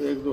1-2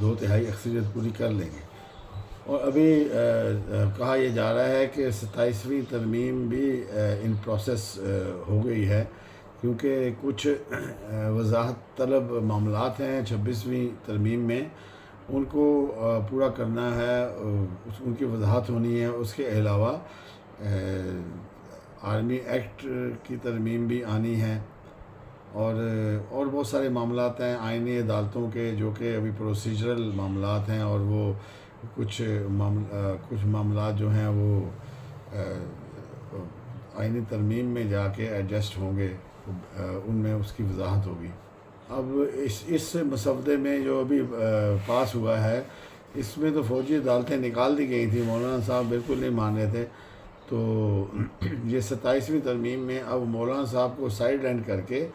2/3 اکثریت پوری کر لیں گے۔ اور ابھی کہا یہ جا رہا ہے کہ 27ویں ترمیم بھی ان پروسیس ہو گئی ہے، کیونکہ کچھ وضاحت طلب معاملات ہیں 26ویں ترمیم میں، ان کو پورا کرنا ہے، ان کی وضاحت ہونی ہے۔ اس کے علاوہ آرمی ایکٹ کی ترمیم بھی آنی ہے، اور بہت سارے معاملات ہیں آئینی عدالتوں کے جو کہ ابھی پروسیجرل معاملات ہیں، اور وہ کچھ معاملات جو ہیں وہ آئینی ترمیم میں جا کے ایڈجسٹ ہوں گے، ان میں اس کی وضاحت ہوگی۔ اب اس مسودے میں جو ابھی پاس ہوا ہے، اس میں تو فوجی عدالتیں نکال دی گئی تھیں، مولانا صاحب بالکل نہیں مان رہے تھے، تو یہ 27ویں ترمیم میں اب مولانا صاحب کو سائیڈ لائن کر کے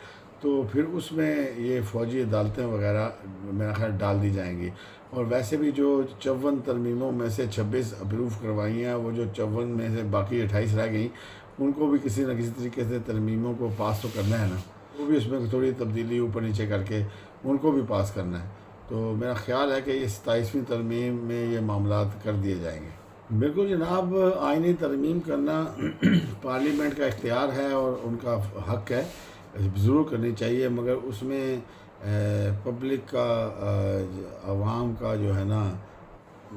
تو پھر اس میں یہ فوجی عدالتیں وغیرہ میرا خیال ڈال دی جائیں گی۔ اور ویسے بھی جو 54 ترمیموں میں سے 26 اپروو کروائی ہیں، وہ جو 54 میں سے باقی 28 رہ گئیں، ان کو بھی کسی نہ کسی طریقے سے ترمیموں کو پاس تو کرنا ہے نا، وہ بھی اس میں تھوڑی تبدیلی اوپر نیچے کر کے ان کو بھی پاس کرنا ہے۔ تو میرا خیال ہے کہ یہ 27ویں ترمیم میں یہ معاملات کر دیے جائیں گے۔ بالکل جناب، آئینی ترمیم کرنا پارلیمنٹ کا اختیار ہے اور ان کا حق ہے، ضرور کرنی چاہیے، مگر اس میں پبلک کا، عوام کا جو ہے نا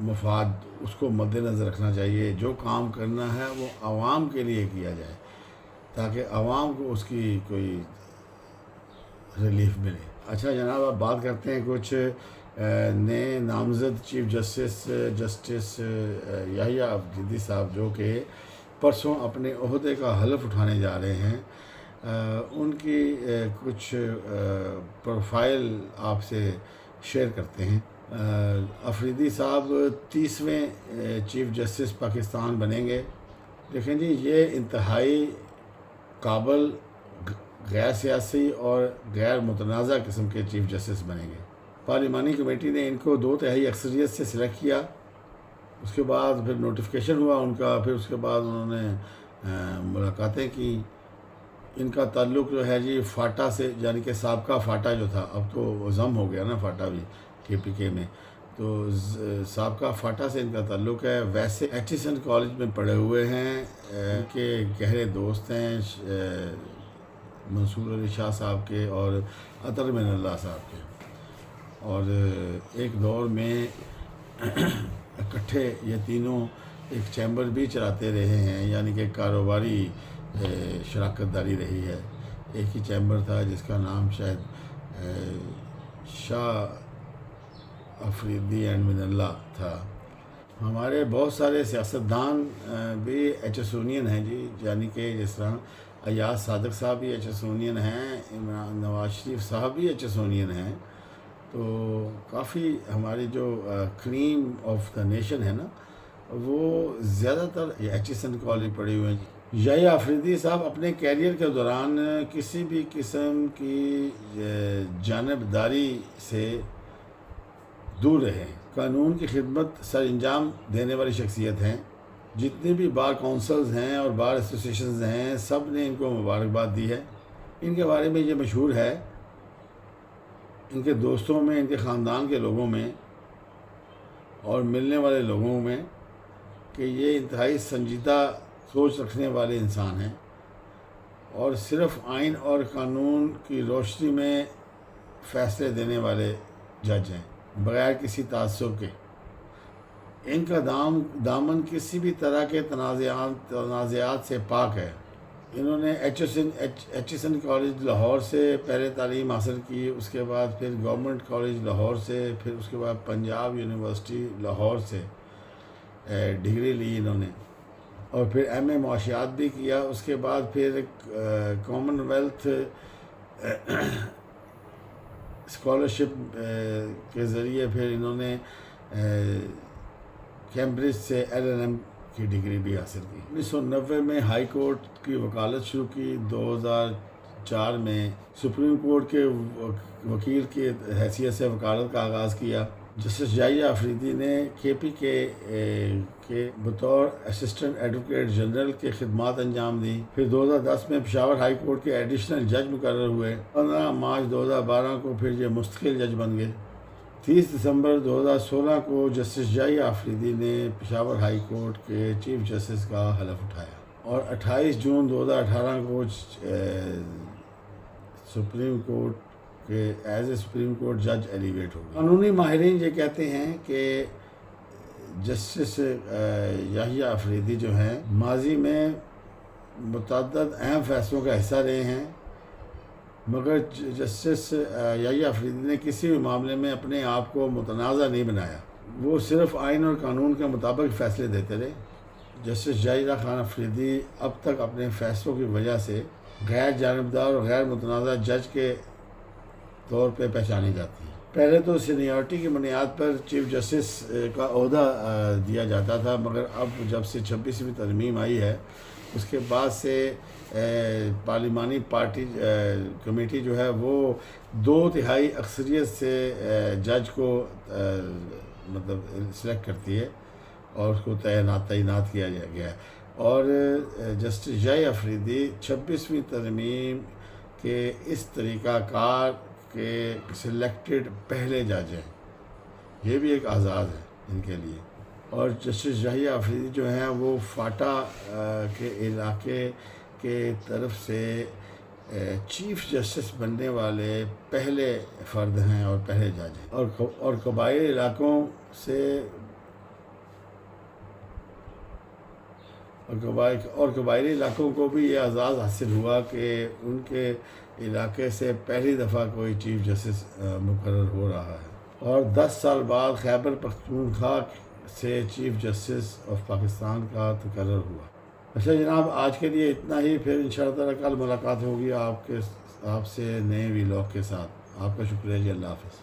مفاد، اس کو مد نظر رکھنا چاہیے۔ جو کام کرنا ہے وہ عوام کے لیے کیا جائے، تاکہ عوام کو اس کی کوئی ریلیف ملے۔ اچھا جناب، اب بات کرتے ہیں کچھ نئے نامزد چیف جسٹس یحییٰ افریدی صاحب، جو کہ پرسوں اپنے عہدے کا حلف اٹھانے جا رہے ہیں۔ ان کی کچھ پروفائل آپ سے شیئر کرتے ہیں۔ افریدی صاحب 30ویں چیف جسٹس پاکستان بنیں گے۔ دیکھیں جی، یہ انتہائی قابل، غیر سیاسی اور غیر متنازع قسم کے چیف جسٹس بنیں گے۔ پارلیمانی کمیٹی نے ان کو 2/3 اکثریت سے سلیکٹ کیا، اس کے بعد پھر نوٹیفیکیشن ہوا ان کا، پھر اس کے بعد انہوں نے ملاقاتیں کی۔ ان کا تعلق جو ہے جی فاٹا سے، یعنی کہ سابقہ فاٹا جو تھا، اب تو ضم ہو گیا نا فاٹا بھی KPK میں، تو سابقہ فاٹا سے ان کا تعلق ہے۔ ویسے ایچیسن کالج میں پڑھے ہوئے ہیں، ان کے گہرے دوست ہیں منصور علی شاہ صاحب کے اور عطر من اللہ صاحب کے، اور ایک دور میں اکٹھے یہ تینوں ایک چیمبر بھی چلاتے رہے ہیں، یعنی کہ کاروباری شراکت داری رہی ہے۔ ایک ہی چیمبر تھا جس کا نام شاید شاہ افریدی اینڈ من اللہ تھا۔ ہمارے بہت سارے سیاستدان بھی ایچسونین ہیں جی، یعنی کہ جس طرح ایاز صادق صاحب بھی ایچسونین ہیں، نواز شریف صاحب بھی ایچسونین ہیں، تو کافی ہماری جو کریم آف دا نیشن ہے نا، وہ زیادہ تر ایچیسن کالج پڑھی ہوئے ہیں۔ یحییٰ افریدی صاحب اپنے کیریئر کے دوران کسی بھی قسم کی جانبداری سے دور رہے، قانون کی خدمت سر انجام دینے والی شخصیت ہیں۔ جتنے بھی بار کونسلز ہیں اور بار ایسوسیشنز ہیں، سب نے ان کو مبارکباد دی ہے۔ ان کے بارے میں یہ مشہور ہے، ان کے دوستوں میں، ان کے خاندان کے لوگوں میں اور ملنے والے لوگوں میں، کہ یہ انتہائی سنجیدہ سوچ رکھنے والے انسان ہیں، اور صرف آئین اور قانون کی روشنی میں فیصلے دینے والے جج ہیں، بغیر کسی تعصب کے۔ ان کا دامن کسی بھی طرح کے تنازعات سے پاک ہے۔ انہوں نے ایچیسن کالج لاہور سے پہلے تعلیم حاصل کی، اس کے بعد پھر گورنمنٹ کالج لاہور سے، پھر اس کے بعد پنجاب یونیورسٹی لاہور سے ڈگری لی انہوں نے، اور پھر MA معاشیات بھی کیا۔ اس کے بعد پھر کامن ویلتھ اسکالرشپ کے ذریعے پھر انہوں نے کیمبرج سے LLM کی ڈگری بھی حاصل کی۔ 1990 میں ہائی کورٹ کی وکالت شروع کی، 2004 میں سپریم کورٹ کے وکیل کی حیثیت سے وکالت کا آغاز کیا۔ جسٹس یحییٰ افریدی نے KPK کے بطور اسسٹنٹ ایڈوکیٹ جنرل کے خدمات انجام دی۔ پھر 2010 میں پشاور ہائی کورٹ کے ایڈیشنل جج مقرر ہوئے۔ 15 مارچ 2012 کو پھر یہ مستقل جج بن گئے۔ 30 دسمبر 2016 کو جسٹس جائی آفریدی نے پشاور ہائی کورٹ کے چیف جسٹس کا حلف اٹھایا اور 28 جون 2018 کو سپریم کورٹ کے ایز اے سپریم کورٹ جج ایلیویٹ ہو گئے۔ قانونی ماہرین یہ کہتے ہیں کہ جسٹس یحییٰ آفریدی جو ہیں ماضی میں متعدد اہم فیصلوں کا حصہ رہے ہیں، مگر جسٹس یحییٰ آفریدی نے کسی بھی معاملے میں اپنے آپ کو متنازع نہیں بنایا، وہ صرف آئین اور قانون کے مطابق فیصلے دیتے رہے۔ جسٹس زاہدہ خان آفریدی اب تک اپنے فیصلوں کی وجہ سے غیر جانبدار اور غیر متنازع جج کے طور پہ پہچانی جاتی ہے۔ پہلے تو سینیورٹی کی بنیاد پر چیف جسٹس کا عہدہ دیا جاتا تھا، مگر اب جب سے 26ویں ترمیم آئی ہے اس کے بعد سے پارلیمانی پارٹی کمیٹی جو ہے وہ 2/3 اکثریت سے جج کو مطلب سلیکٹ کرتی ہے اور اس کو تعینات کیا گیا ہے، اور جسٹس جائی آفریدی 26ویں ترمیم کے اس طریقہ کار کے سلیکٹڈ پہلے جج ہیں۔ یہ بھی ایک اعزاز ہے ان کے لیے۔ اور جسٹس یحییٰ آفریدی جو ہیں وہ فاٹا کے علاقے کے طرف سے چیف جسٹس بننے والے پہلے فرد ہیں اور پہلے جج ہیں، اور قبائلی علاقوں سے اور قبائلی علاقوں کو بھی یہ اعزاز حاصل ہوا کہ ان کے علاقے سے پہلی دفعہ کوئی چیف جسٹس مقرر ہو رہا ہے، اور 10 سال بعد خیبر پختونخوا سے چیف جسٹس آف پاکستان کا تقرر ہوا۔ اچھا جناب، آج کے لیے اتنا ہی، پھر انشاءاللہ تعالیٰ کل ملاقات ہوگی آپ سے نئے ویلاگ کے ساتھ۔ آپ کا شکریہ جی، اللہ حافظ۔